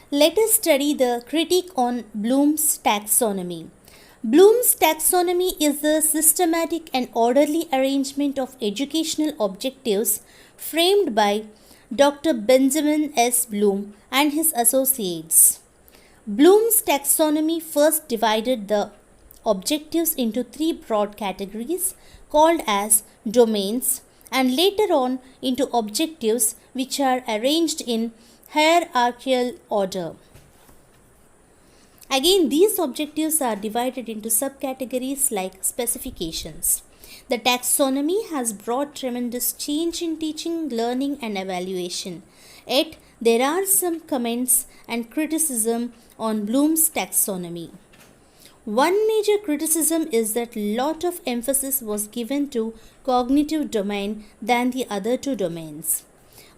Let us study the critique on Bloom's taxonomy. Bloom's taxonomy is the systematic and orderly arrangement of educational objectives framed by Dr. Benjamin S. Bloom and his associates. Bloom's taxonomy first divided the objectives into three broad categories called as domains and later on into objectives which are arranged in hierarchical order. Again, these objectives are divided into subcategories like specifications. The taxonomy has brought tremendous change in teaching, learning, and evaluation. Yet, there are some comments and criticism on Bloom's taxonomy. One major criticism is that lot of emphasis was given to cognitive domain than the other two domains.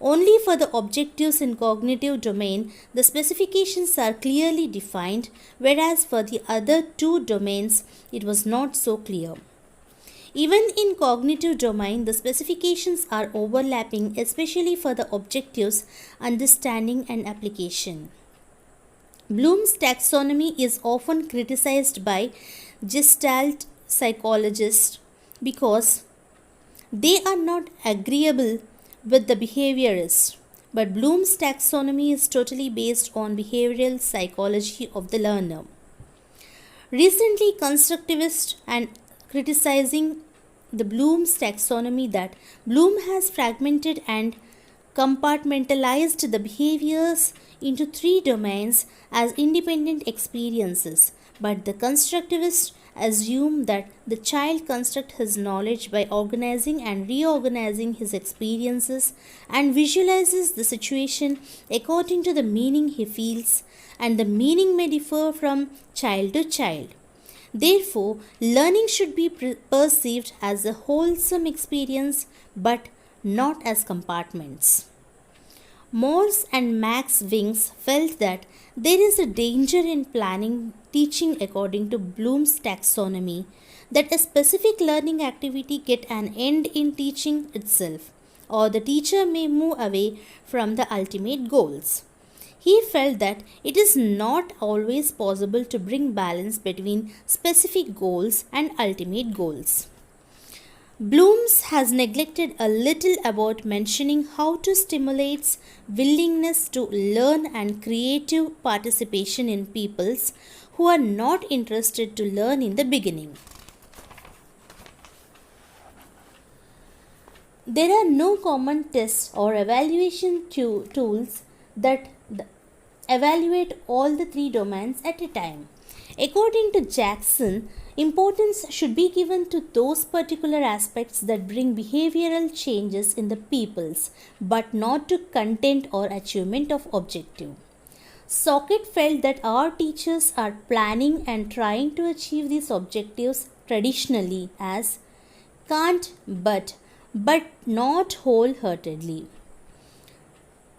Only for the objectives in cognitive domain, the specifications are clearly defined, whereas for the other two domains, it was not so clear. Even in cognitive domain, the specifications are overlapping, especially for the objectives, understanding and application. Bloom's taxonomy is often criticized by Gestalt psychologists because they are not agreeable with the behaviorist, but Bloom's taxonomy is totally based on behavioral psychology of the learner. Recently, constructivists and criticizing the Bloom's taxonomy that Bloom has fragmented and compartmentalized the behaviors into three domains as independent experiences, but the constructivists assume that the child constructs his knowledge by organizing and reorganizing his experiences and visualizes the situation according to the meaning he feels, and the meaning may differ from child to child. Therefore, learning should be perceived as a wholesome experience but not as compartments. Morse and Max Wings felt that there is a danger in planning teaching according to Bloom's taxonomy, that a specific learning activity get an end in teaching itself, or the teacher may move away from the ultimate goals. He felt that it is not always possible to bring balance between specific goals and ultimate goals. Bloom's has neglected a little about mentioning how to stimulate willingness to learn and creative participation in peoples who are not interested to learn in the beginning. There are no common tests or evaluation tools that evaluate all the three domains at a time. According to Jackson, importance should be given to those particular aspects that bring behavioral changes in the peoples, but not to content or achievement of objective. Socket felt that our teachers are planning and trying to achieve these objectives traditionally as can't but not wholeheartedly.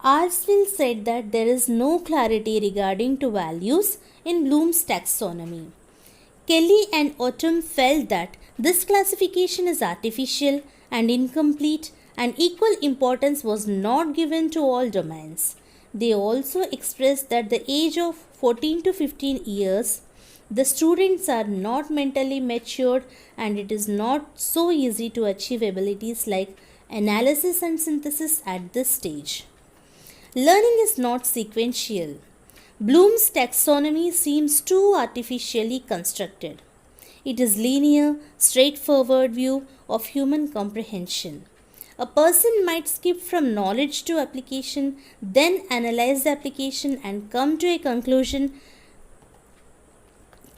Arsville said that there is no clarity regarding to values in Bloom's taxonomy. Kelly and Autumn felt that this classification is artificial and incomplete, and equal importance was not given to all domains. They also expressed that the age of 14 to 15 years, the students are not mentally matured and it is not so easy to achieve abilities like analysis and synthesis at this stage. Learning is not sequential. Bloom's taxonomy seems too artificially constructed. It is linear, straightforward view of human comprehension. A person might skip from knowledge to application, then analyze the application and come to a conclusion.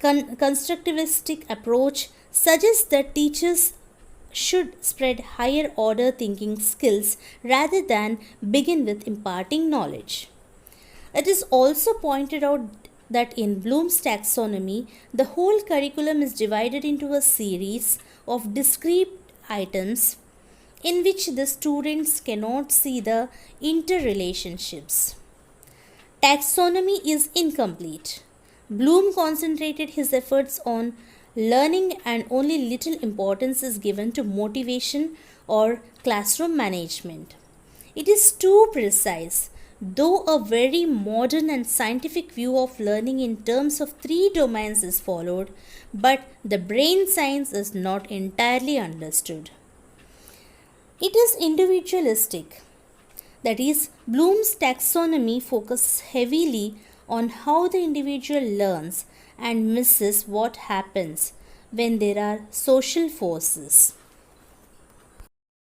Constructivistic approach suggests that teachers should spread higher order thinking skills rather than begin with imparting knowledge. It is also pointed out that in Bloom's taxonomy, the whole curriculum is divided into a series of discrete items in which the students cannot see the interrelationships. Taxonomy is incomplete. Bloom concentrated his efforts on learning and only little importance is given to motivation or classroom management. It is too precise. Though a very modern and scientific view of learning in terms of three domains is followed, but the brain science is not entirely understood. It is individualistic. That is, Bloom's taxonomy focuses heavily on how the individual learns and misses what happens when there are social forces.